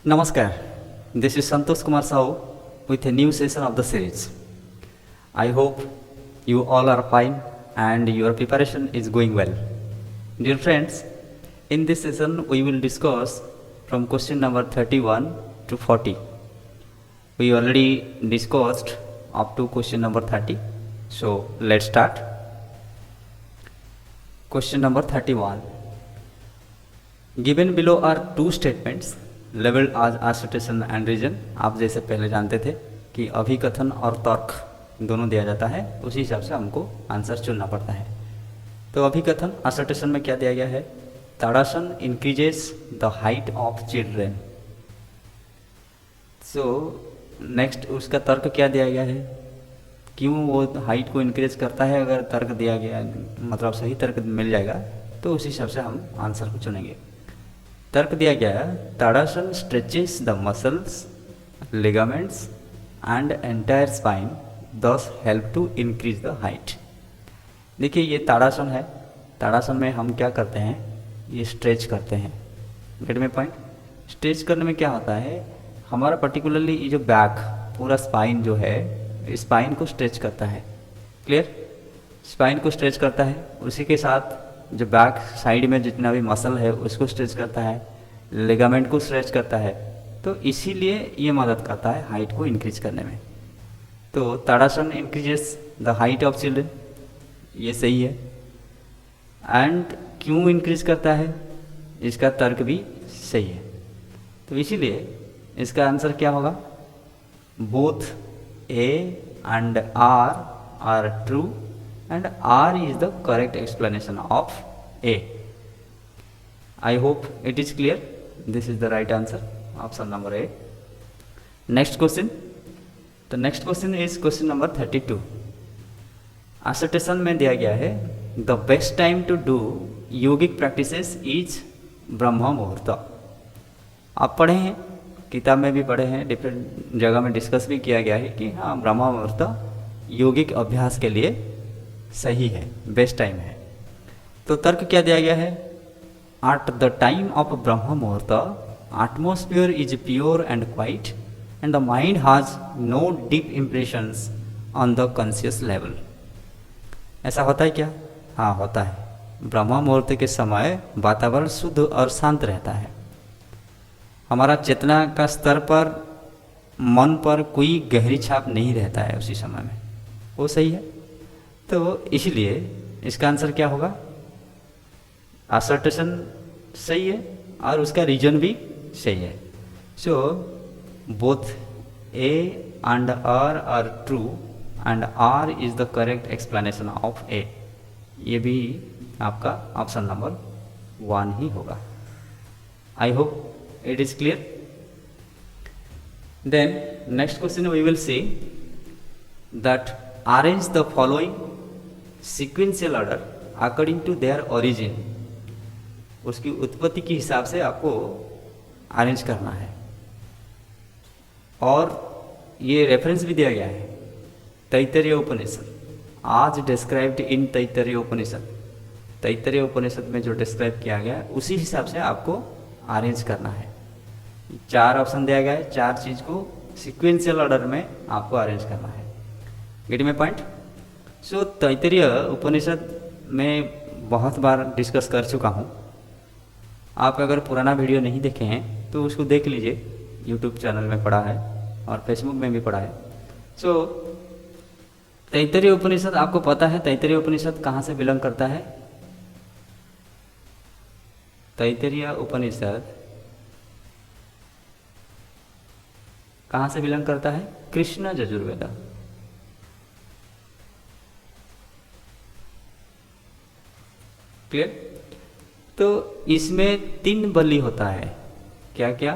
Namaskar, this is Santosh Kumar Sahu with a new session of the series. I hope you all are fine and your preparation is going well. Dear friends, in this session we will discuss from question number 31 to 40. We already discussed up to question number 30. So let's start. Question number 31. Given below are two statements labeled as assertion and reason. आप जैसे पहले जानते थे कि अभिकथन और तर्क दोनों दिया जाता है, उसी हिसाब से हमको आंसर चुनना पड़ता है। तो अभिकथन assertion में क्या दिया गया है? Tadasana increases the height of children. So next उसका तर्क क्या दिया गया है? क्यों वो हाइट को इंक्रीज करता है? अगर तर्क दिया गया, मतलब सही तर्क मिल जाएगा तो उस हिसाब से हम आंसर को चुनेंगे। तर्क दिया गया है tadasana stretches the muscles, ligaments and entire spine, this help to increase the height. देखिए ये ताड़ासन है, ताड़ासन में हम क्या करते हैं? ये स्ट्रेच करते हैं। गेट में पॉइंट? स्ट्रेच करने में क्या होता है, हमारा पर्टिकुलरली ये जो बैक पूरा स्पाइन जो है, स्पाइन को स्ट्रेच करता है। क्लियर? स्पाइन को स्ट्रेच करता है, उसी के साथ जो बैक साइड में जितना भी मसल है उसको स्ट्रेच करता है, लिगामेंट को स्ट्रेच करता है। तो इसीलिए ये मदद करता है हाइट को इंक्रीज करने में। तो tadasana increases the height of children, ये सही है। एंड क्यों इंक्रीज करता है, इसका तर्क भी सही है। तो इसीलिए इसका आंसर क्या होगा? Both A and R true and R is the correct explanation of A. I hope it is clear. This is the right answer, option number A. Next question. The next question is question number 32. Assertion में दिया गया है the best time to do yogic practices is ब्रह्म मुहूर्त। आप पढ़े हैं, किताब में भी पढ़े हैं, डिफरेंट जगह में डिस्कस भी किया गया है कि हाँ ब्रह्म मुहूर्त योगिक अभ्यास के लिए सही है, बेस्ट टाइम है। तो तर्क क्या दिया गया है? At the time of Brahma muhurta atmosphere is pure and quiet and the mind has no deep impressions on the conscious level. ऐसा होता है क्या? हाँ होता है। ब्रह्म मुहूर्त के समय वातावरण शुद्ध और शांत रहता है। हमारा चेतना का स्तर पर, मन पर कोई गहरी छाप नहीं रहता है उसी समय में। वो सही है। तो इसलिए इसका आंसर क्या होगा? असर्टेशन सही है और उसका रीजन भी सही है। So both A and R true and R is the correct explanation of A. ये भी आपका ऑप्शन नंबर 1 ही होगा। I hope it is clear. Then next question we will see that arrange the following sequential order according to their origin. उसकी उत्पत्ति के हिसाब से आपको अरेंज करना है। और ये रेफरेंस भी दिया गया है, तैत्तरीय उपनिषद, आज डिस्क्राइब्ड इन तैत्तरीय उपनिषद। तैत्तरीय उपनिषद में जो डिस्क्राइब किया गया है उसी हिसाब से आपको अरेंज करना है। 4 ऑप्शन दिया गया है, 4 चीज़ को सीक्वेंशियल ऑर्डर में आपको अरेंज करना है। गेट में पॉइंट? सो तैत्तरीय उपनिषद में बहुत बार डिस्कस कर चुका हूँ। आप अगर पुराना वीडियो नहीं देखे हैं तो उसको देख लीजिए, यूट्यूब चैनल में पड़ा है और फेसबुक में भी पड़ा है। सो तैत्तरीय उपनिषद आपको पता है, तैत्तरीय उपनिषद कहाँ से बिलोंग करता है? तैत्तरीय उपनिषद कहाँ से बिलोंग करता है? कृष्ण यजुर्वेद। क्लियर? तो इसमें 3 बलि होता है। क्या क्या?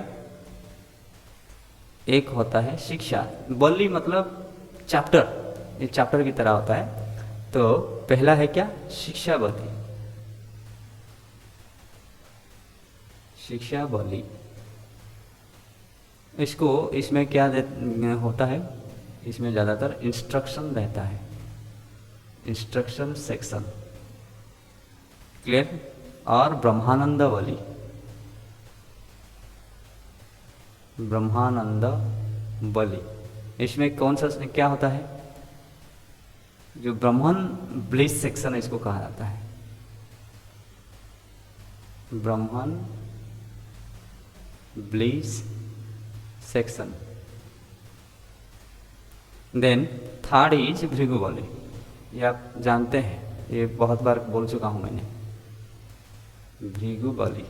एक होता है शिक्षा। बलि मतलब चैप्टर, ये चैप्टर की तरह होता है। तो पहला है क्या? शिक्षा बलि। शिक्षा बलि, इसको इसमें क्या होता है? इसमें ज़्यादातर इंस्ट्रक्शन रहता है, इंस्ट्रक्शन सेक्शन। क्लियर? और ब्रह्मानंद बलि, ब्रह्मानंद बलि। इसमें कौन सा क्या होता है? जो ब्रह्मन ब्लिस सेक्शन इसको कहा जाता है, Brahman bliss section. Then third is भृगु बलि। ये आप जानते हैं, ये बहुत बार बोल चुका हूं मैंने। भृगु बलि,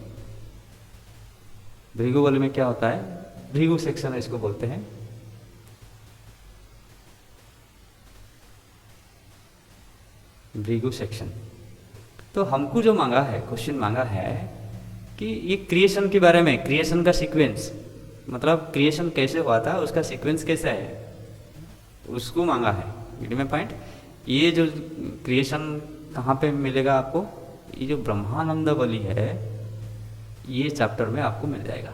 भृगु बलि में क्या होता है? भृगु सेक्शन इसको बोलते हैं। भृगु सेक्शन। तो हमको जो मांगा है, क्वेश्चन मांगा है कि ये क्रिएशन के बारे में, क्रिएशन का सीक्वेंस, मतलब क्रिएशन कैसे हुआ था, उसका सीक्वेंस कैसा है, उसको मांगा है। गेट में पॉइंट? ये जो क्रिएशन कहाँ पे मिलेगा आपको? ये जो ब्रह्मानंद बलि है, ये चैप्टर में आपको मिल जाएगा।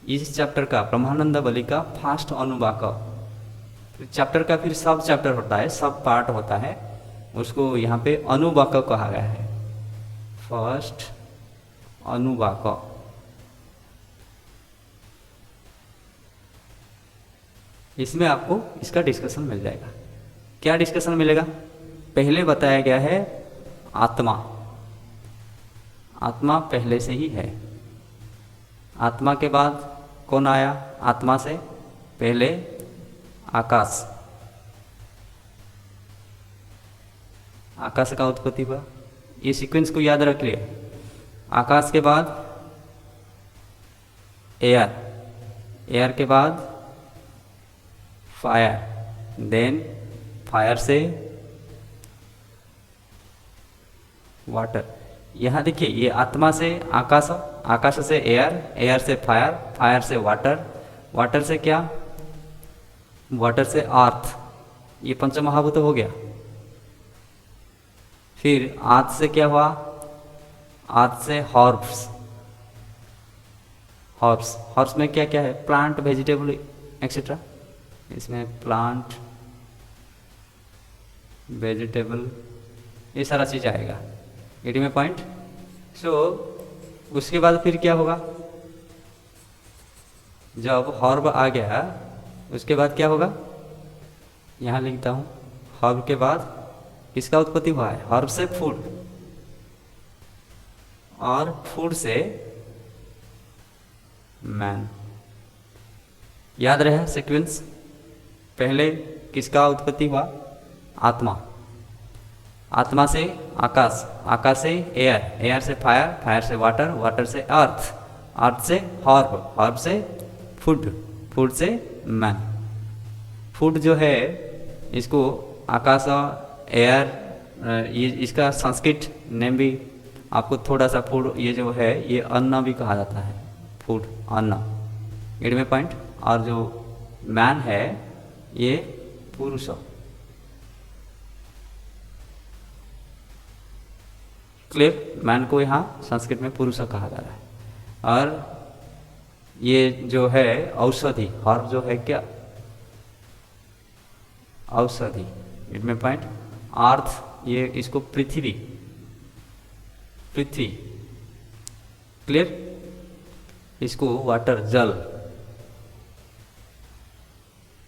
इस चैप्टर का, ब्रह्मानंद बलि का फर्स्ट अनुवाक, चैप्टर का फिर सब चैप्टर होता है, सब पार्ट होता है, उसको यहाँ पे अनुवाक कहा गया है। फर्स्ट अनुवाक, इसमें आपको इसका डिस्कशन मिल जाएगा। क्या डिस्कशन मिलेगा? पहले बताया गया है आत्मा, आत्मा पहले से ही है। आत्मा के बाद कौन आया? आत्मा से पहले आकाश, आकाश का उत्पत्ति हुआ। ये सीक्वेंस को याद रख लिया। आकाश के बाद एयर, एयर के बाद फायर, देन फायर से वाटर। यहाँ देखिए, ये आत्मा से आकाश, आकाश से एयर, एयर से फायर, फायर से वाटर, वाटर से क्या? वाटर से अर्थ। ये पंचमहाभूत हो गया। फिर आर्थ से क्या हुआ? आर्थ से हॉर्ब्स, हॉर्ब्स, हॉर्ब्स में क्या क्या है? Plant, vegetable etcetera. इसमें प्लांट, वेजिटेबल, ये सारा चीज आएगा। गेट में पॉइंट? सो उसके बाद फिर क्या होगा? जब हॉर्ब आ गया, उसके बाद क्या होगा? यहाँ लिखता हूँ, हॉर्ब के बाद किसका उत्पत्ति हुआ है? हर्ब से फूड, और फूड से मैन। याद रहे सीक्वेंस? पहले किसका उत्पत्ति हुआ? आत्मा, आत्मा से आकाश, आकाश से एयर, एयर से फायर, फायर से वाटर, वाटर से अर्थ, अर्थ से हर्ब, हर्ब से फूड, फूड से मैन। फूड जो है, इसको आकाश, एयर, ये इसका संस्कृत नेम भी आपको थोड़ा सा, फूड ये जो है ये अन्न भी कहा जाता है, फूड, अन्न। गेट में पॉइंट? और जो मैन है ये पुरुष। क्लियर? मैन को यहाँ संस्कृत में पुरुष कहा जा रहा है। और ये जो है औषधि, हर्ब जो है क्या? औषधि। गेट में पॉइंट? अर्थ, ये इसको पृथ्वी, पृथ्वी। क्लियर? इसको वाटर, जल,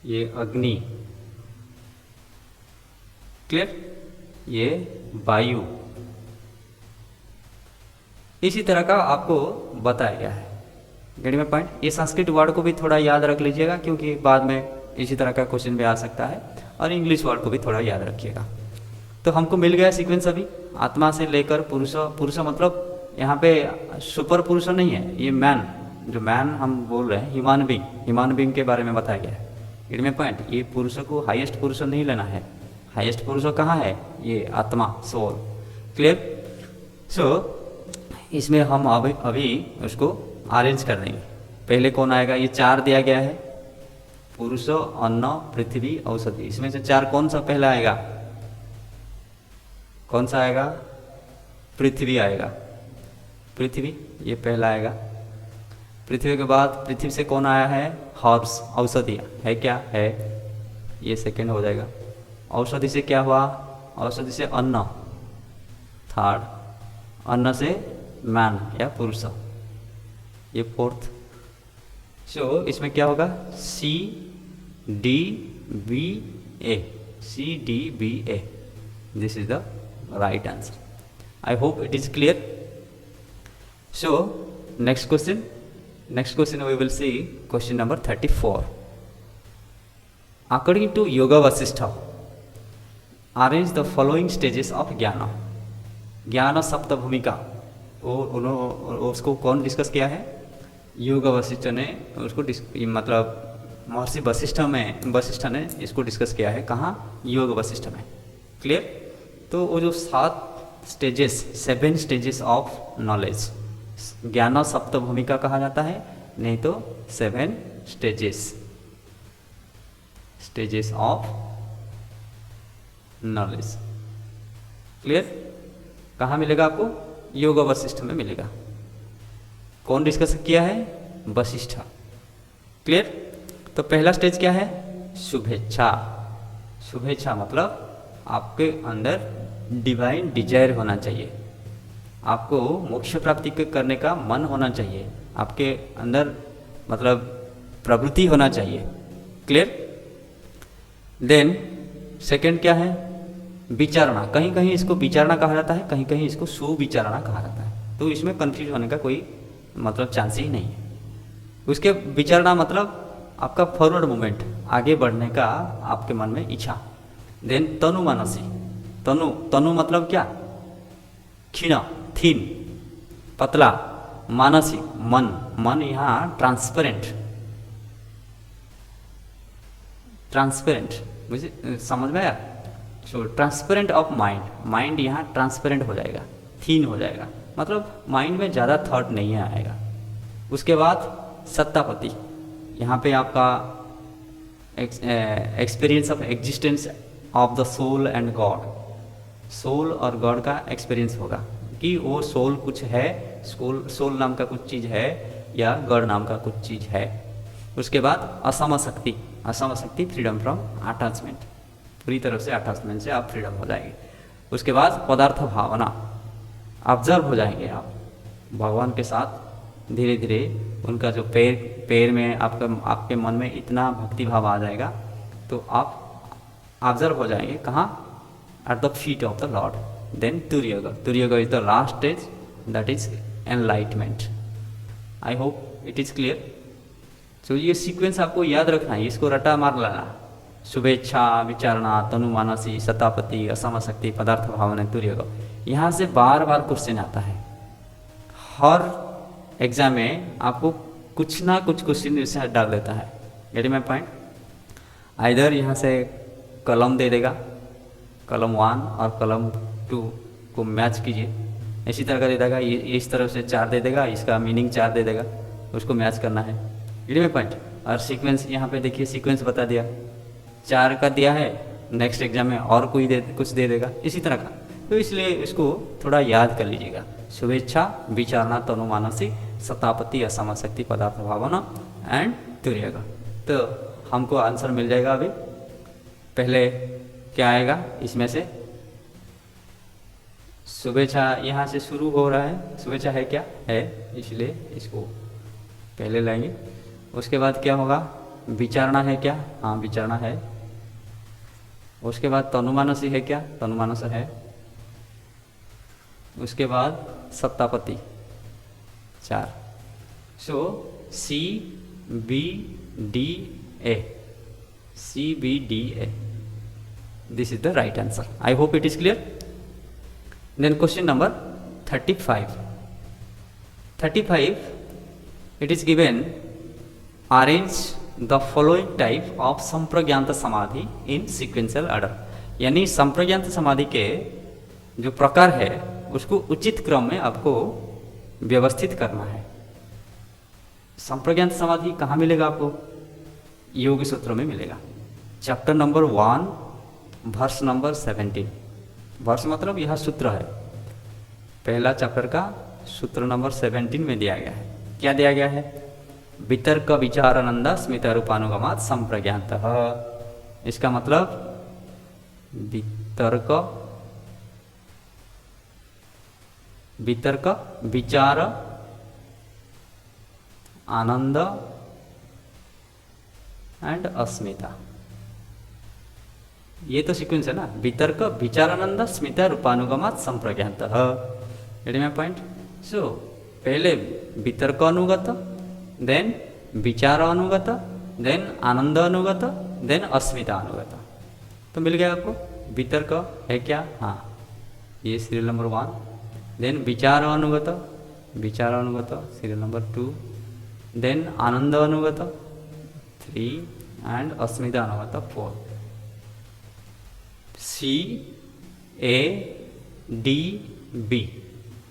ये अग्नि। क्लियर? ये वायु। इसी तरह का आपको बताया गया है। गेट में पॉइंट? ये संस्कृत वर्ड को भी थोड़ा याद रख लीजिएगा, क्योंकि बाद में इसी तरह का क्वेश्चन भी आ सकता है। और इंग्लिश वर्ड को भी थोड़ा याद रखिएगा। तो हमको मिल गया सीक्वेंस अभी, आत्मा से लेकर पुरुष। पुरुष मतलब यहाँ पे सुपर पुरुष नहीं है, ये मैन, जो मैन हम बोल रहे हैं, ह्यूमन बीइंग, ह्यूमन बीइंग के बारे में बताया गया है। गेट में पॉइंट? ये पुरुष को हाईएस्ट पुरुष नहीं लेना है। हाईएस्ट पुरुष कहाँ है? ये आत्मा, सोल। क्लियर? सो इसमें हम अभी उसको अरेंज कर देंगे। पहले कौन आएगा? ये चार दिया गया है, पुरुष, अन्न, पृथ्वी, औषधि। इसमें से चार कौन सा पहला आएगा? कौन सा आएगा? पृथ्वी आएगा। पृथ्वी ये पहला आएगा। पृथ्वी के बाद पृथ्वी से कौन आया है? हर्ब्स, औषधि है क्या? है, ये सेकंड हो जाएगा। औषधि से क्या हुआ? औषधि से अन्न, थर्ड। अन्न से मैन या पुरुष, ये फोर्थ। इसमें क्या होगा, C D B A, C D B A, this is the right answer. I hope it is clear. Next question we will see question number 34. According to Yoga Vasishtha, arrange the following stages of ज्ञान. ज्ञान सप्त भूमिका उसको कौन discuss किया है? योग वशिष्ठ ने उसको मतलब महर्षि वशिष्ठ ने इसको डिस्कस किया है. कहाँ? योग वशिष्ठ में. क्लियर. तो वो जो 7 स्टेजेस ऑफ नॉलेज, ज्ञान सप्त भूमिका कहा जाता है, नहीं तो 7 स्टेजेस ऑफ नॉलेज. क्लियर. कहाँ मिलेगा आपको? योग वशिष्ठ में मिलेगा. कौन डिस्कस किया है? वशिष्ठ. क्लियर. तो पहला स्टेज क्या है? शुभेच्छा. शुभेच्छा मतलब आपके अंदर डिवाइन डिजायर होना चाहिए, आपको मोक्ष प्राप्ति करने का मन होना चाहिए, आपके अंदर मतलब प्रवृत्ति होना चाहिए. क्लियर. देन सेकंड क्या है? विचारणा. कहीं कहीं इसको विचारणा कहा जाता है, कहीं कहीं इसको सुविचारणा कहा जाता है, तो इसमें कंफ्यूज होने का कोई मतलब चांस ही नहीं है. उसके विचारणा मतलब आपका फॉरवर्ड मूवमेंट, आगे बढ़ने का आपके मन में इच्छा. देन तनु मानसी. तनु मतलब क्या? क्षीण, थीन, पतला. मानसी मन यहाँ ट्रांसपेरेंट मुझे समझ में आया. ट्रांसपेरेंट ऑफ माइंड यहाँ ट्रांसपेरेंट हो जाएगा, थीन हो जाएगा, मतलब माइंड में ज़्यादा थॉट नहीं आएगा. उसके बाद सत्तापति. यहाँ पे आपका experience of existence of the soul and God. Soul और गॉड का एक्सपीरियंस होगा कि वो सोल कुछ है, सोल नाम का कुछ चीज़ है या गॉड नाम का कुछ चीज़ है. उसके बाद असम शक्ति फ्रीडम फ्रॉम अटैचमेंट, पूरी तरह से अटैचमेंट से आप फ्रीडम हो जाएंगे. उसके बाद पदार्थ भावना, ऑब्जर्व हो जाएंगे आप भगवान के साथ. धीरे धीरे उनका जो पैर में आपके मन में इतना भक्ति भाव आ जाएगा तो आप ऑब्जर्व हो जाएंगे. कहाँ? At the feet of the lord. Then तुर्यगा is the last stage, that is enlightenment. I hope it is clear. तो ये सीक्वेंस आपको याद रखना है, इसको रटा मार लेना. शुभेच्छा, विचारणा, तनु मानसी, सतापति, असम शक्ति, पदार्थ भावना, तुर्यगा. यहाँ से बार बार क्वेश्चन आता है. हर एग्जाम में आपको कुछ ना कुछ क्वेश्चन इससे डाल देता है. Get my point. आइदर यहाँ से कलम दे देगा, कलम 1 और कलम 2 को मैच कीजिए, इसी तरह का दे देगा. ये इस तरफ से 4 दे देगा, इसका मीनिंग 4 दे देगा, उसको मैच करना है. Get my point. और सीक्वेंस यहाँ पे देखिए, सीक्वेंस बता दिया, 4 का दिया है, नेक्स्ट एग्जाम में और कुछ दे देगा इसी तरह का. तो इसलिए इसको थोड़ा याद कर लीजिएगा. शुभेच्छा, विचारणा, तनु मानसी, सतापति, असम शक्ति, पदार्थ भावना एंड तुर्यगा. तो हमको आंसर मिल जाएगा. अभी पहले क्या आएगा इसमें से? शुभेच्छा यहाँ से शुरू हो रहा है. शुभेच्छा है क्या? है, इसलिए इसको पहले लाएंगे. उसके बाद क्या होगा? विचारणा है क्या? हाँ, विचारणा है. उसके बाद तनुमानसी है क्या? तनुमानस है. उसके बाद सत्तापति 4. C B D A, this is the right answer. I hope it is clear. Then question number 35. It is given, arrange the following type of samprajnata samadhi in sequential order. यानी संप्रज्ञात समाधि के जो प्रकार है उसको उचित क्रम में आपको व्यवस्थित करना है. संप्रज्ञात समाधि कहाँ मिलेगा आपको? योग सूत्र में मिलेगा. Chapter number 1 verse number 17. Verse मतलब यह सूत्र है. पहला चैप्टर का सूत्र नंबर 17 में दिया गया है. क्या दिया गया है? वितर्क विचारानंद स्मित रूपानुगमात संप्रज्ञात. इसका मतलब वितर्क विचार आनंद एंड अस्मिता। ये तो सीक्वेंस है ना, वितर्क विचारानंद स्मिता रूपानुगमात संप्रज्ञातः। Get my point? सो पहले वितर्क अनुगत, देन विचार अनुगत, देन आनंद अनुगत, देन अस्मिता अनुगत। तो मिल गया आपको। वितर्क है क्या? हाँ, ये सीरियल नंबर 1। देन विचार अनुगत, विचार अनुगत सीरियल नंबर 2। देन आनंद अनुगत 3 एंड अस्मिता अनुगत 4। C A D B,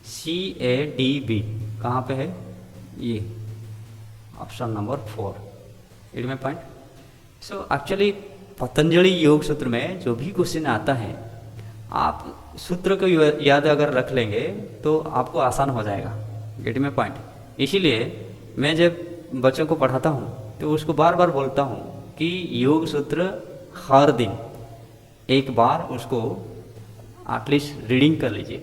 C A D B कहाँ पे है? ये ऑप्शन नंबर 4। इट में point. So actually Patanjali Yoga सूत्र में जो भी क्वेश्चन आता है, आप सूत्र को याद अगर रख लेंगे तो आपको आसान हो जाएगा। गेट में पॉइंट। इसीलिए मैं जब बच्चों को पढ़ाता हूँ तो उसको बार बार बोलता हूँ कि योग सूत्र हर दिन एक बार उसको एटलीस्ट रीडिंग कर लीजिए,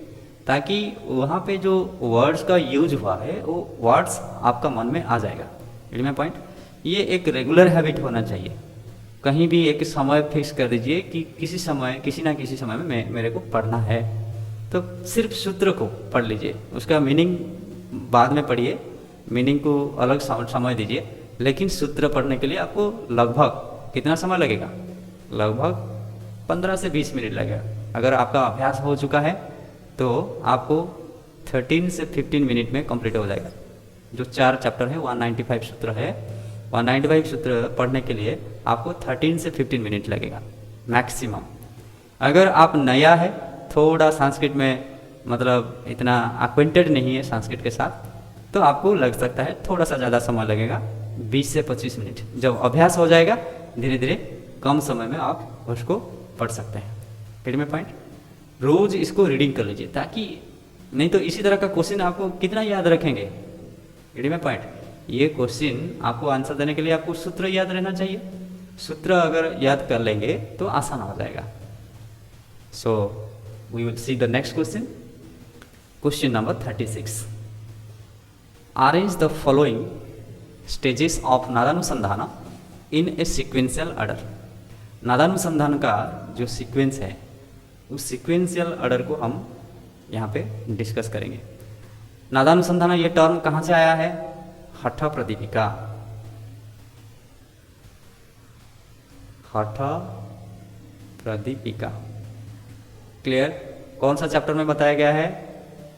ताकि वहाँ पे जो वर्ड्स का यूज हुआ है वो वर्ड्स आपका मन में आ जाएगा। गेट में पॉइंट। ये एक रेगुलर हैबिट होना चाहिए। कहीं भी एक समय फिक्स कर दीजिए कि किसी समय, किसी ना किसी समय में मेरे को पढ़ना है, तो सिर्फ सूत्र को पढ़ लीजिए, उसका मीनिंग बाद में पढ़िए, मीनिंग को अलग समय दीजिए। लेकिन सूत्र पढ़ने के लिए आपको लगभग कितना समय लगेगा? लगभग 15 से 20 मिनट लगेगा। अगर आपका अभ्यास हो चुका है तो आपको 13 से 15 मिनट में कंप्लीट हो जाएगा। जो 4 चैप्टर है, 195 सूत्र है, 195 सूत्र पढ़ने के लिए आपको 13 से 15 मिनट लगेगा मैक्सिमम। अगर आप नया है, थोड़ा संस्कृत में मतलब इतना एक्वेंटेड नहीं है संस्कृत के साथ, तो आपको लग सकता है थोड़ा सा ज़्यादा समय लगेगा, 20 से 25 मिनट। जब अभ्यास हो जाएगा धीरे धीरे कम समय में आप उसको पढ़ सकते हैं। गेट में पॉइंट। रोज इसको रीडिंग कर लीजिए, ताकि नहीं तो इसी तरह का क्वेश्चन आपको कितना याद रखेंगे। गेट में पॉइंट। ये क्वेश्चन आपको आंसर देने के लिए आपको सूत्र याद रहना चाहिए। सूत्र अगर याद कर लेंगे तो आसान हो जाएगा। So we will see the next question. Question number 36। Arrange the following stages of नादानुसंधान इन ए सिक्वेंशियल ऑर्डर। नादानुसंधान का जो सीक्वेंस है उस सीक्वेंशियल ऑर्डर को हम यहाँ पे डिस्कस करेंगे। नादानुसंधान ये टर्म कहाँ से आया है? हठ प्रदीपिका। हठ प्रदीपिका क्लियर? कौन सा चैप्टर में बताया गया है?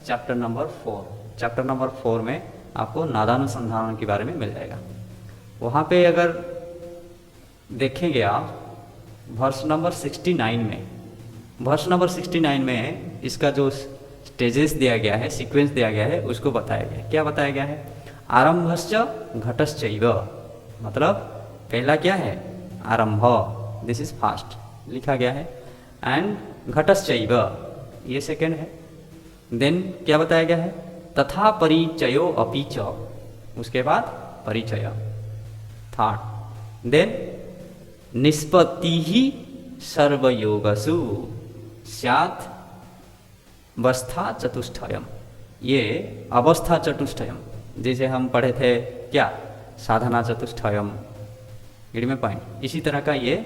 Chapter number 4। चैप्टर नंबर 4 में आपको नादानुसंधान के बारे में मिल जाएगा। वहाँ पे अगर देखेंगे आप वर्स नंबर 69 में, वर्स नंबर 69 में इसका जो स्टेजेस दिया गया है, सीक्वेंस दिया गया है, उसको बताया गया है। क्या बताया गया है? आरंभश्च घटश्चैव, मतलब पहला क्या है? आरंभ, दिस इज फास्ट लिखा गया है, एंड घटश्चैव ये सेकेंड है। देन क्या बताया गया है? तथा परिचयो अपि च, उसके बाद परिचय थर्ड। देन निष्पत्ति ही सर्वयोगसु स्यात् अवस्था चतुष्टयम, ये अवस्था चतुष्टयम जैसे हम पढ़े थे क्या? साधना चतुष्टयम। गेट में पॉइंट। इसी तरह का ये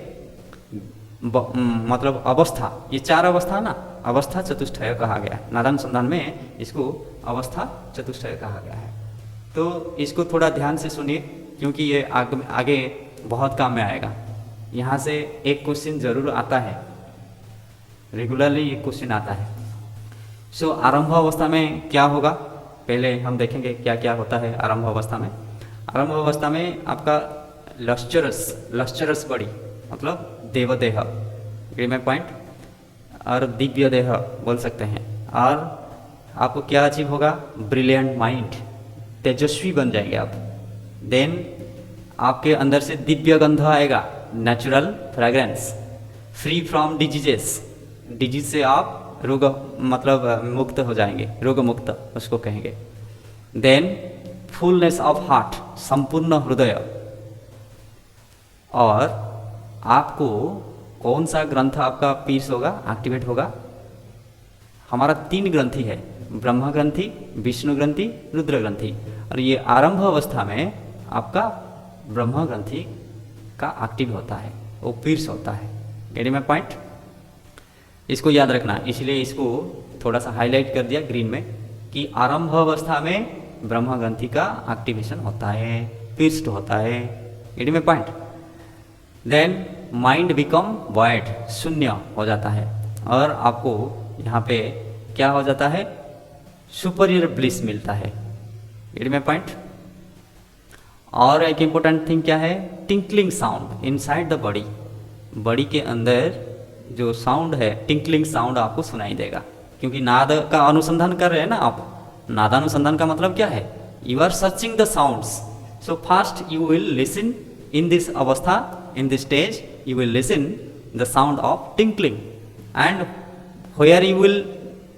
मतलब अवस्था, ये 4 अवस्था ना, अवस्था चतुष्टय कहा गया है। नादानुसंधान में इसको अवस्था चतुष्टय कहा गया है। तो इसको थोड़ा ध्यान से सुनिए, क्योंकि ये आगे बहुत काम में आएगा। यहाँ से एक क्वेश्चन जरूर आता है, रेगुलरली ये क्वेश्चन आता है। सो आरंभ अवस्था में क्या होगा, पहले हम देखेंगे क्या क्या होता है आरंभ अवस्था में। आरंभ अवस्था में आपका लश्चरस बॉडी मतलब देवदेह, में पॉइंट, और दिव्य देह बोल सकते हैं। और आपको क्या अचीव होगा? ब्रिलियंट माइंड, तेजस्वी बन जाएंगे आप। देन आपके अंदर से दिव्य गंध आएगा, natural fragrance, free from diseases, disease से आप रोग मतलब मुक्त हो जाएंगे, रोग मुक्त उसको कहेंगे। देन फुलनेस ऑफ हार्ट, संपूर्ण हृदय। और आपको कौन सा ग्रंथ आपका पीस होगा, एक्टिवेट होगा? हमारा 3 ग्रंथि है, ब्रह्म ग्रंथि, विष्णु ग्रंथि, रुद्र ग्रंथि। और ये आरंभ अवस्था में आपका ब्रह्म ग्रंथि का एक्टिव होता है, वो पीर्स होता है। Getting my point? इसको याद रखना, इसलिए इसको थोड़ा सा हाईलाइट कर दिया ग्रीन में कि आरंभ अवस्था में ब्रह्म ग्रंथि का एक्टिवेशन होता है, पीर्स्ड होता है। Getting my point? Then mind become void, शून्य हो जाता है, और आपको यहाँ पे क्या हो जाता है, सुपीरियर ब्लिस मिलता है। Getting my point? और एक इम्पोर्टेंट थिंग क्या है, tinkling sound inside the body, body के अंदर जो साउंड है, टिंकलिंग साउंड आपको सुनाई देगा, क्योंकि नाद का अनुसंधान कर रहे हैं ना आप। नादानुसंधान का मतलब क्या है, you are searching the sounds, so first you will listen in this अवस्था, in this stage you will listen the sound of tinkling, and where you will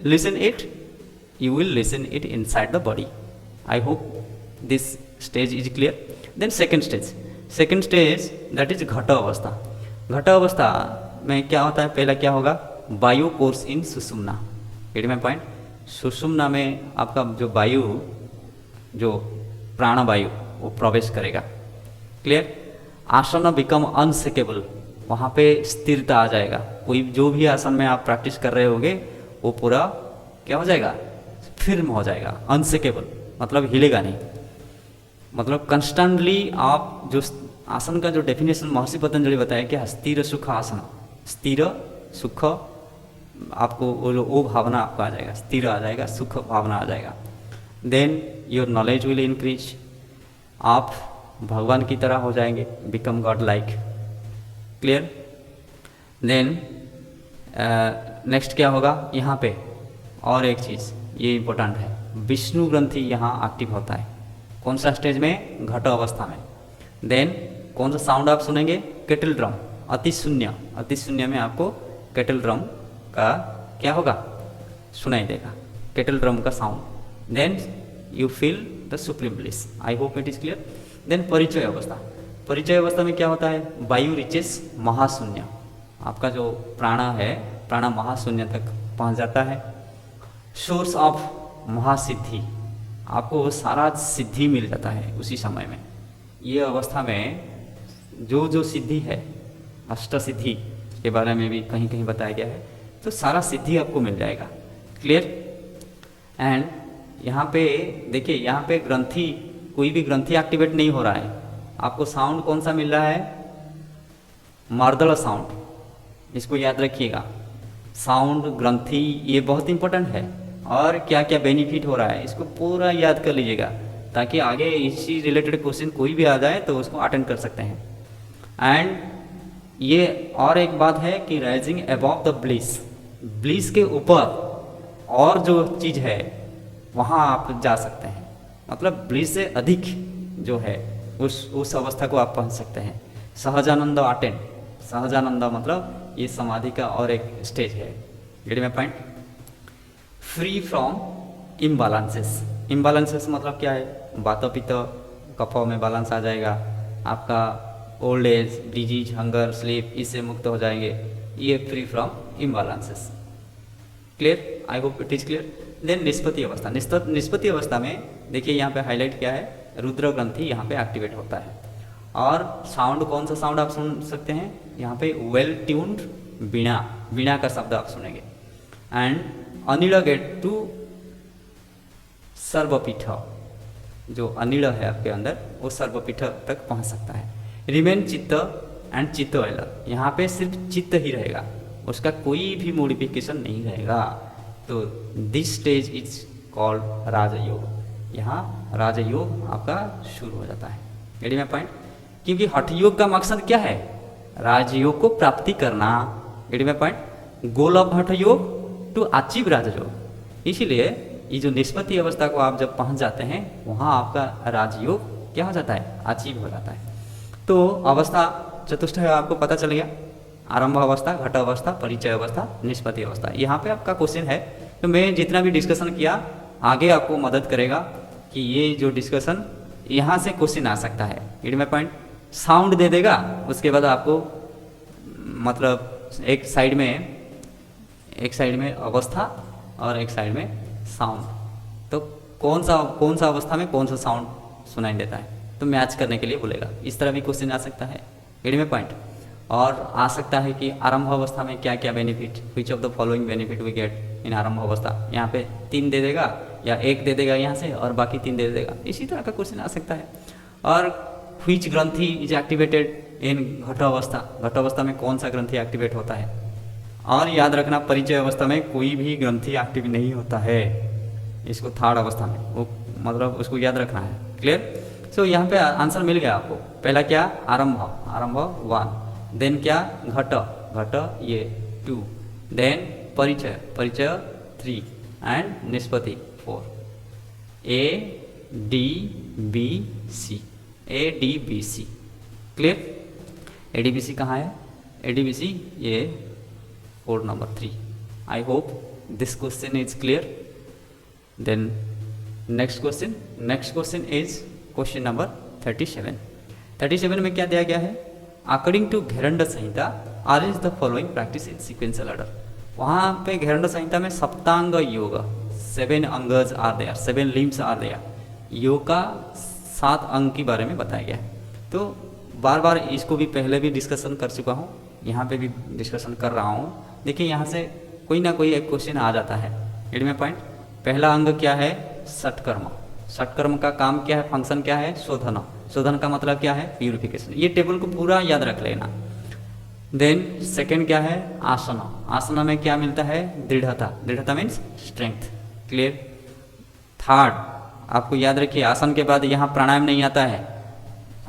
listen it, you will listen it inside the body. I hope this stage is clear. Then second stage that is घट अवस्था। घट अवस्था में क्या होता है, पहला क्या होगा, वायु course in Sushumna. Get my point? Sushumna में आपका जो वायु, जो प्राण वायु वो प्रवेश करेगा। क्लियर? आसन बिकम अनसेकेबल, वहाँ पे स्थिरता आ जाएगा। कोई जो भी आसन में आप प्रैक्टिस कर रहे होगे वो पूरा क्या हो जाएगा, फिर्म हो जाएगा। अनसेकेबल मतलब हिलेगा नहीं, मतलब कंस्टेंटली आप जो आसन का जो डेफिनेशन महर्षि पतंजलि बताया क्या, स्थिर सुख आसन, स्थिर सुख, आपको वो भावना आपको आ जाएगा, स्थिर आ जाएगा, सुख भावना आ जाएगा। Then your knowledge will increase, आप भगवान की तरह हो जाएंगे, become God like. Clear? Then next क्या होगा यहाँ पे, और एक चीज़ ये इम्पोर्टेंट है, विष्णु ग्रंथि यहाँ एक्टिव होता है। कौन सा स्टेज में, घट अवस्था में। देन कौन सा साउंड आप सुनेंगे, केटल ड्रम, अति शून्य में आपको केटल ड्रम का क्या होगा, सुनाई देगा, केटल ड्रम का sound. Then you feel the supreme bliss. I hope it is clear. Then परिचय अवस्था में क्या होता है, वायु रिचेस महाशून्य, आपका जो प्राण है, प्राण महाशून्य तक पहुंच जाता है। सोर्स ऑफ महासिद्धि, आपको सारा सिद्धि मिल जाता है उसी समय में। ये अवस्था में जो सिद्धि है, अष्ट सिद्धि के बारे में भी कहीं कहीं बताया गया है, तो सारा सिद्धि आपको मिल जाएगा। क्लियर? एंड यहाँ पे देखिए, यहाँ पे ग्रंथि, कोई भी ग्रंथि एक्टिवेट नहीं हो रहा है, आपको साउंड कौन सा मिल रहा है, मार्दल साउंड। इसको याद रखिएगा, साउंड ग्रंथि ये बहुत इंपॉर्टेंट है। और क्या क्या बेनिफिट हो रहा है इसको पूरा याद कर लीजिएगा, ताकि आगे इसी रिलेटेड क्वेश्चन कोई भी आ जाए तो उसको अटेंड कर सकते हैं। एंड ये और एक बात है कि rising above the bliss, bliss के ऊपर और जो चीज़ है वहाँ आप जा सकते हैं, मतलब ब्लिस से अधिक जो है उस अवस्था को आप पहुँच सकते हैं। सहजानंद अटेंड, सहजानंद मतलब ये समाधि का और एक स्टेज है। Get my point? Free from imbalances मतलब क्या है, वात पित्त कफ में बैलेंस आ जाएगा, आपका old age, disease, hunger, sleep, इससे मुक्त हो जाएंगे। ये free from imbalances. Clear? I hope it is clear. Then निष्पत्ति अवस्था, निष्पत्ति अवस्था में देखिए यहाँ पे हाईलाइट क्या है, रुद्र ग्रंथि यहाँ पे एक्टिवेट होता है। और साउंड, कौन सा साउंड आप सुन सकते हैं यहाँ पे, वेल ट्यून्ड वीणा का शब्द आप सुनेंगे। एंड अनिल गेट टू सर्वपीठ, जो अनिल है आपके अंदर वो सर्वपीठ तक पहुँच सकता है। रिमेन चित्त एंड चित्त वाला, यहाँ पे सिर्फ चित्त ही रहेगा, उसका कोई भी मॉडिफिकेशन नहीं रहेगा। तो दिस स्टेज इज कॉल्ड राजयोग, यहाँ राजयोग आपका शुरू हो जाता है। Get my point? क्योंकि हठ योग का मकसद क्या है, राजयोग को प्राप्ति करना। Gate my point? Goal of हठ योग टू अचीव राजयोग। इसीलिए ये जो निष्पत्ति अवस्था को आप जब पहुंच जाते हैं वहाँ आपका राजयोग क्या हो जाता है, अचीव हो जाता है। तो अवस्था चतुष्ट है, आपको पता चल गया, आरंभ अवस्था, घट अवस्था, परिचय अवस्था, निष्पत्ति अवस्था। यहाँ पे आपका क्वेश्चन है, तो मैं जितना भी डिस्कशन किया आगे आपको मदद करेगा कि ये जो डिस्कशन यहाँ से क्वेश्चन आ सकता है। Get my point? साउंड दे देगा, उसके बाद आपको मतलब एक साइड में अवस्था और एक साइड में साउंड, तो कौन सा अवस्था में कौन सा साउंड सुनाई देता है, तो मैच करने के लिए बोलेगा। इस तरह भी क्वेश्चन आ सकता है। एडी में पॉइंट। और आ सकता है कि आरंभ अवस्था में क्या क्या benefit, which of the following benefit we get in arambha avastha. यहाँ पे 3 दे देगा या 1 दे देगा यहाँ से और बाकी 3 दे देगा, इसी तरह का क्वेश्चन आ सकता है। और व्हिच ग्रंथि इज एक्टिवेटेड इन घट अवस्था, घट अवस्था में कौन सा ग्रंथि एक्टिवेट होता है। और याद रखना परिचय अवस्था में कोई भी ग्रंथि एक्टिव नहीं होता है, इसको थर्ड अवस्था में, वो मतलब उसको याद रखना है। क्लियर। सो यहाँ पे आंसर मिल गया आपको। पहला क्या, आरंभ, आरंभ 1, देन क्या घट, घट ये 2, देन परिचय, परिचय 3 and nishpatti 4। A D B C, A D B C. Clear. A D B C कहाँ है, ए डी बी सी ये 4 number 3। I hope this question is clear. Then next question is question number 37। 37 में क्या दिया गया है, according to Gheranda Samhita arrange the following practice in sequential order. वहाँ पे घेरंड संहिता में सप्तांग योग 7 अंगज are there, 7 limbs are there, योग का 7 अंग के बारे में बताया गया है। तो बार बार इसको भी पहले भी डिस्कशन कर चुका हूँ, यहाँ पे भी डिस्कशन कर रहा हूँ। देखिए यहाँ से कोई ना कोई एक क्वेश्चन आ जाता है। एड में पॉइंट, पहला अंग क्या है, षटकर्म। षटकर्म का काम क्या है, फंक्शन क्या है, शोधन। शोधन का मतलब क्या है, प्यूरिफिकेशन। ये टेबल को पूरा याद रख लेना। देन सेकंड क्या है, आसन। आसन में क्या मिलता है, दृढ़ता। दृढ़ता मीन्स स्ट्रेंथ। क्लियर। थर्ड आपको याद रखिए, आसन के बाद यहाँ प्राणायाम नहीं आता है।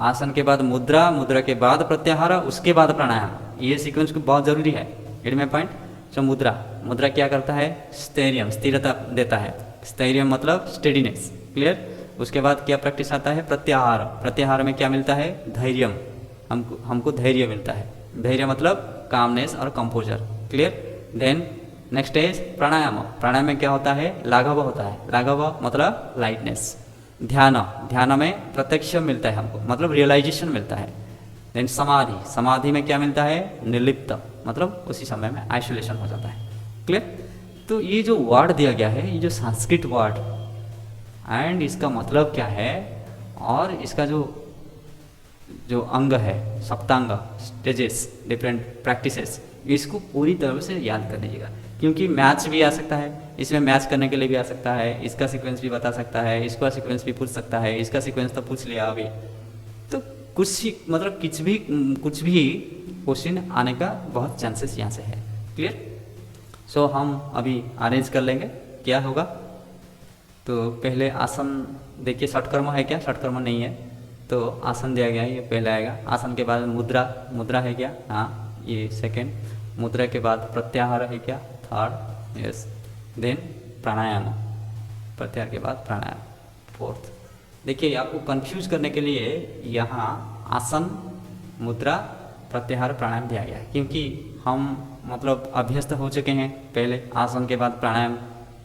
आसन के बाद मुद्रा, मुद्रा के बाद प्रत्याहार, उसके बाद प्राणायाम। ये सीक्वेंस को बहुत जरूरी है। एड में पॉइंट। सो मुद्रा, मुद्रा क्या करता है, स्थैर्य, स्थिरता देता है। स्थैर्य मतलब स्टेडीनेस। क्लियर। उसके बाद क्या प्रैक्टिस आता है, प्रत्याहार। प्रत्याहार में क्या मिलता है, धैर्य। हमको धैर्य मिलता है। धैर्य मतलब कामनेस और composure. Clear. Then next is pranayama. Pranayama में क्या होता है, लाघव होता है। लाघव मतलब लाइटनेस। ध्यान, ध्यान में प्रत्यक्ष मिलता है हमको, मतलब रियलाइजेशन मिलता है। देन समाधि, समाधि में क्या मिलता है, निर्लिप्त, मतलब उसी समय में आइसोलेशन हो जाता है। क्लियर। तो ये जो वर्ड दिया गया है, ये जो संस्कृत वर्ड एंड इसका मतलब क्या है और इसका जो अंग है, सप्तांग, स्टेजेस, डिफरेंट प्रैक्टिसेस, इसको पूरी तरह से याद कर लीजिएगा। क्योंकि मैच भी आ सकता है, इसमें मैच करने के लिए भी आ सकता है, इसका सीक्वेंस भी बता सकता है, इसका सीक्वेंस भी पूछ सकता है, इसका सीक्वेंस तो पूछ लिया अभी। तो कुछ ही मतलब कुछ भी क्वेश्चन आने का बहुत चांसेस यहाँ से है। क्लियर। सो हम अभी अरेंज कर लेंगे क्या होगा। तो पहले आसन देखिए, षटकर्म है क्या, षटकर्म नहीं है तो आसन दिया गया है, ये पहला आएगा। आसन के बाद मुद्रा, मुद्रा है क्या, हाँ ये सेकंड। मुद्रा के बाद प्रत्याहार है क्या, थर्ड, यस। देन प्राणायाम, प्रत्याहार के बाद प्राणायाम, फोर्थ। देखिए आपको कंफ्यूज करने के लिए यहाँ आसन, मुद्रा, प्रत्याहार, प्राणायाम दिया गया है, क्योंकि हम मतलब अभ्यस्त हो चुके हैं। पहले आसन के बाद प्राणायाम,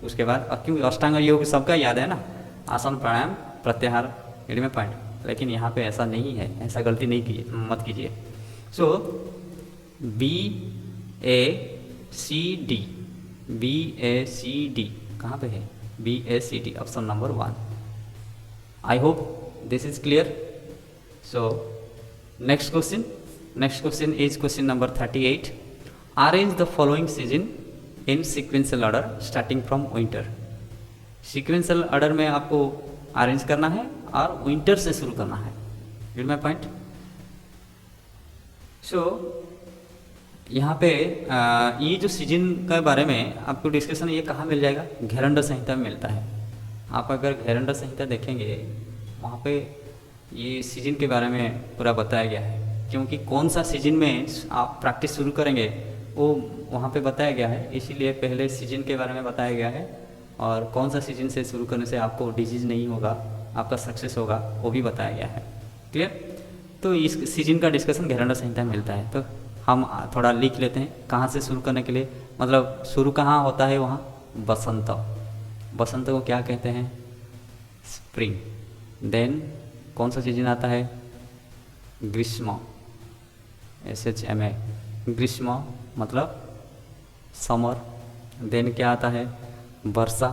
उसके बाद क्योंकि अष्टांग योग सबका याद है ना, आसन, प्राणायाम, प्रत्याहार, एड में पॉइंट। लेकिन यहाँ पे ऐसा नहीं है, ऐसा गलती नहीं कीजिए, मत कीजिए। सो BACD, BACD कहाँ पे है, BACD option number 1। I hope this is clear. So next question is question number 38। Arrange the following season in sequential order starting from winter. Sequential order में आपको अरेंज करना है और विंटर से शुरू करना है। Get my point. सो यहाँ पे ये जो सीजन के बारे में आपको डिस्कशन ये कहाँ मिल जाएगा, घेरंड संहिता में मिलता है। आप अगर घेरंड संहिता देखेंगे वहाँ पे ये सीजन के बारे में पूरा बताया गया है, क्योंकि कौन सा सीजन में आप प्रैक्टिस शुरू करेंगे वो वहाँ पे बताया गया है। इसीलिए पहले सीजन के बारे में बताया गया है और कौन सा सीजन से शुरू करने से आपको डिजीज नहीं होगा, आपका सक्सेस होगा, वो भी बताया गया है। क्लियर। तो इस सीजन का डिस्कशन घेरंड संहिता में मिलता है। तो हम थोड़ा लिख लेते हैं कहाँ से शुरू करने के लिए, मतलब शुरू कहाँ होता है वहाँ, बसंत। बसंत को क्या कहते हैं, स्प्रिंग। देन कौन सा सीजन आता है, ग्रीष्म, SHMA, ग्रीष्म मतलब समर। देन क्या आता है, वर्षा,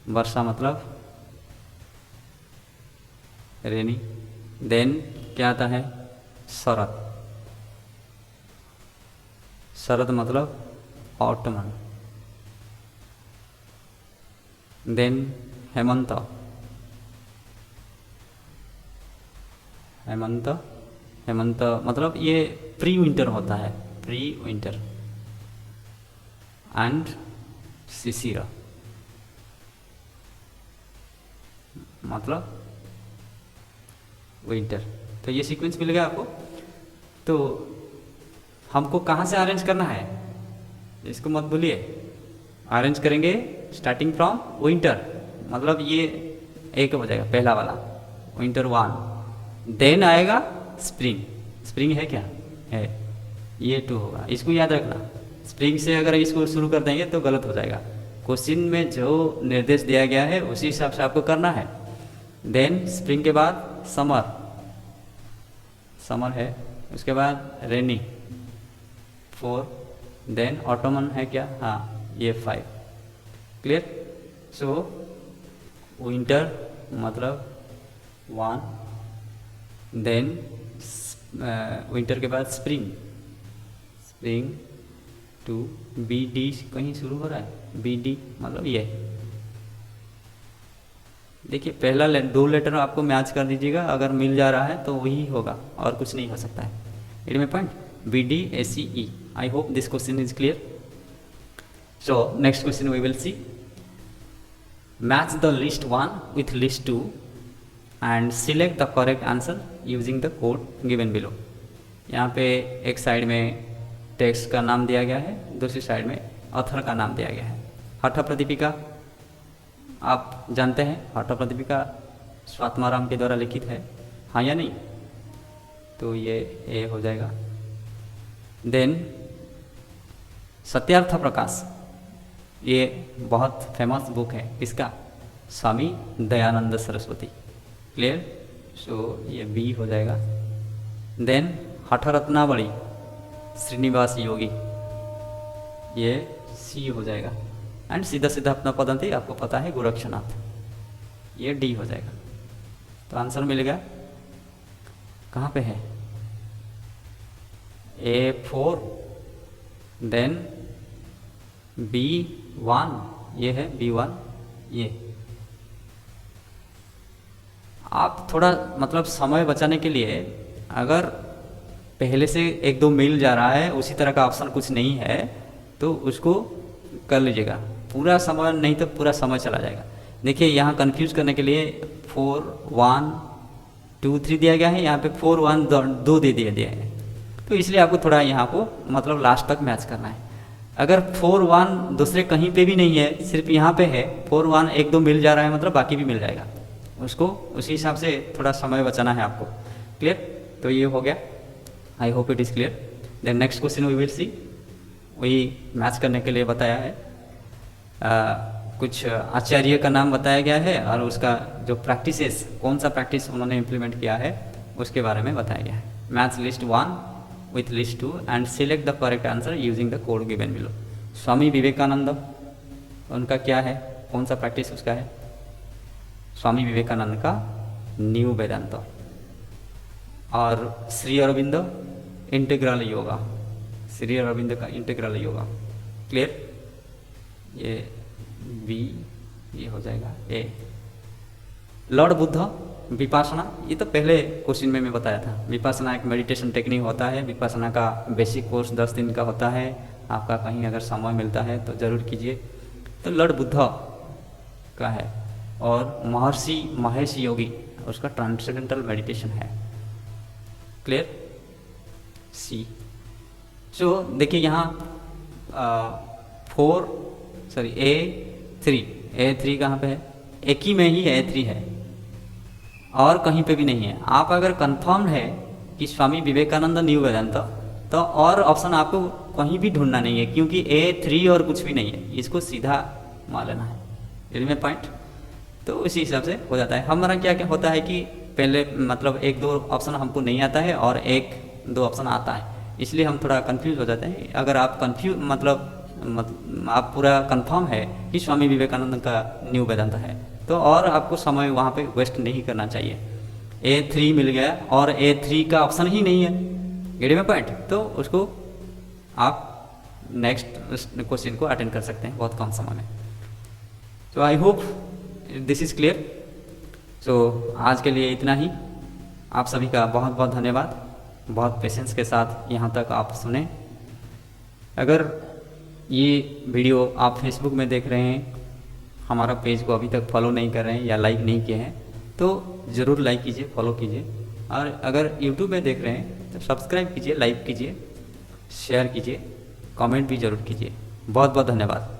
वर्षा मतलब रेनी। देन क्या आता है, शरद, शरद मतलब ऑटमन। देन हेमंत, हेमंत, हेमंत मतलब ये प्री विंटर होता है, प्री विंटर। एंड शिशिर मतलब विंटर। तो ये सीक्वेंस मिल गया आपको। तो हमको कहाँ से अरेंज करना है, इसको मत भूलिए। अरेंज करेंगे स्टार्टिंग फ्रॉम विंटर, मतलब ये एक हो जाएगा पहला वाला, विंटर 1। देन आएगा स्प्रिंग, स्प्रिंग है क्या है, ये 2 होगा, इसको याद रखना। स्प्रिंग से अगर इसको शुरू कर देंगे तो गलत हो जाएगा। क्वेश्चन में जो निर्देश दिया गया है उसी हिसाब से आपको करना है। देन स्प्रिंग के बाद समर, समर है, उसके बाद रेनी 4, देन ऑटोमन है क्या, हाँ ये 5। क्लियर। सो विंटर मतलब 1, देन विंटर के बाद स्प्रिंग, स्प्रिंग 2, बी डी कहीं शुरू हो रहा है, बी डी मतलब ये। देखिए पहला 2 लेटर आपको मैच कर दीजिएगा, अगर मिल जा रहा है तो वही होगा और कुछ नहीं हो सकता है। इट में point B D A C E. I hope this question is clear. So next question we will see. Match the list 1 with list 2 and select the correct answer using the code given below। यहाँ पे एक side में text का नाम दिया गया है, दूसरी साइड में ऑथर का नाम दिया गया है। हठ प्रदीपिका आप जानते हैं, हठ प्रदीपिका स्वात्माराम के द्वारा लिखित है, हाँ या नहीं, तो ये ए हो जाएगा। देन सत्यार्थ प्रकाश, ये बहुत फेमस बुक है, किसका, स्वामी दयानंद सरस्वती। क्लियर। सो ये बी हो जाएगा। देन हठ रत्नावली श्रीनिवास योगी, ये सी हो जाएगा। एंड सीधा सीधा अपना पद्धति आपको पता है गोरक्षनाथ, ये डी हो जाएगा। तो आंसर मिल गया, कहाँ पे है, A4, देन B1, ये है B1। ये आप थोड़ा मतलब समय बचाने के लिए, अगर पहले से 1-2 मिल जा रहा है, उसी तरह का ऑप्शन कुछ नहीं है, तो उसको कर लीजिएगा। पूरा समय नहीं तो पूरा समय चला जाएगा। देखिए यहाँ कंफ्यूज करने के लिए 4, 1, 2, 3 दिया गया है, यहाँ पे 4, 1, 2 दे दिया गया है, तो इसलिए आपको थोड़ा यहाँ को मतलब लास्ट तक मैच करना है। अगर 4, 1 दूसरे कहीं पे भी नहीं है, सिर्फ यहाँ पे है, 4, 1, 1, 2 मिल जा रहा है, मतलब बाकी भी मिल जाएगा, उसको उसी हिसाब से थोड़ा समय बचाना है आपको। क्लियर। तो ये हो गया, I hope it is clear. Then next question we will see. वही मैच करने के लिए बताया है, कुछ आचार्य का नाम बताया गया है और उसका जो प्रैक्टिसेस, कौन सा प्रैक्टिस उन्होंने इम्प्लीमेंट किया है उसके बारे में बताया गया है। Match list 1 with list 2 and select the correct answer using the code given below। Swami Vivekananda, उनका क्या है, कौन सा प्रैक्टिस उसका है, स्वामी विवेकानंद का न्यू वेदांत। और श्री अरविंद इंटीग्रल योगा, श्री अरविंद का इंटीग्रल योगा। क्लियर। ये बी, ये हो जाएगा ए। लॉर्ड बुद्ध विपासना, ये तो पहले क्वेश्चन में मैं बताया था। विपासना एक मेडिटेशन टेक्निक होता है। विपासना का बेसिक कोर्स 10 दिन का होता है। आपका कहीं अगर समय मिलता है तो ज़रूर कीजिए। तो लॉर्ड बुद्ध का है, और महर्षि महेश योगी, उसका ट्रांसेंडेंटल मेडिटेशन है। क्लियर। सी। सो देखिए यहाँ A3 कहाँ पे है, एक ही में ही A3 है और कहीं पे भी नहीं है। आप अगर कंफर्म है कि स्वामी विवेकानंद न्यू वेदांत, तो और ऑप्शन आपको कहीं भी ढूंढना नहीं है, क्योंकि A3 और कुछ भी नहीं है, इसको सीधा मान लेना है। इनमें पॉइंट। तो उसी हिसाब से हो जाता है। हमारा क्या क्या होता है कि पहले मतलब 1-2 ऑप्शन हमको नहीं आता है और 1-2 ऑप्शन आता है, इसलिए हम थोड़ा कंफ्यूज हो जाते हैं। अगर आप कंफ्यूज मतलब आप पूरा कंफर्म है कि स्वामी विवेकानंद का न्यू वेदांत है, तो और आपको समय वहाँ पे वेस्ट नहीं करना चाहिए। A3 मिल गया और A3 का ऑप्शन ही नहीं है गेट में पॉइंट, तो उसको आप नेक्स्ट क्वेश्चन को अटेंड कर सकते हैं बहुत कम समय में। तो I hope this is clear. So आज के लिए इतना ही। आप सभी का बहुत बहुत धन्यवाद, बहुत पेशेंस के साथ यहाँ तक आप सुने। अगर ये वीडियो आप फेसबुक में देख रहे हैं, हमारा पेज को अभी तक फॉलो नहीं कर रहे हैं या लाइक नहीं किए हैं, तो ज़रूर लाइक कीजिए, फॉलो कीजिए। और अगर यूट्यूब में देख रहे हैं तो सब्सक्राइब कीजिए, लाइक कीजिए, शेयर कीजिए, कमेंट भी ज़रूर कीजिए। बहुत बहुत धन्यवाद।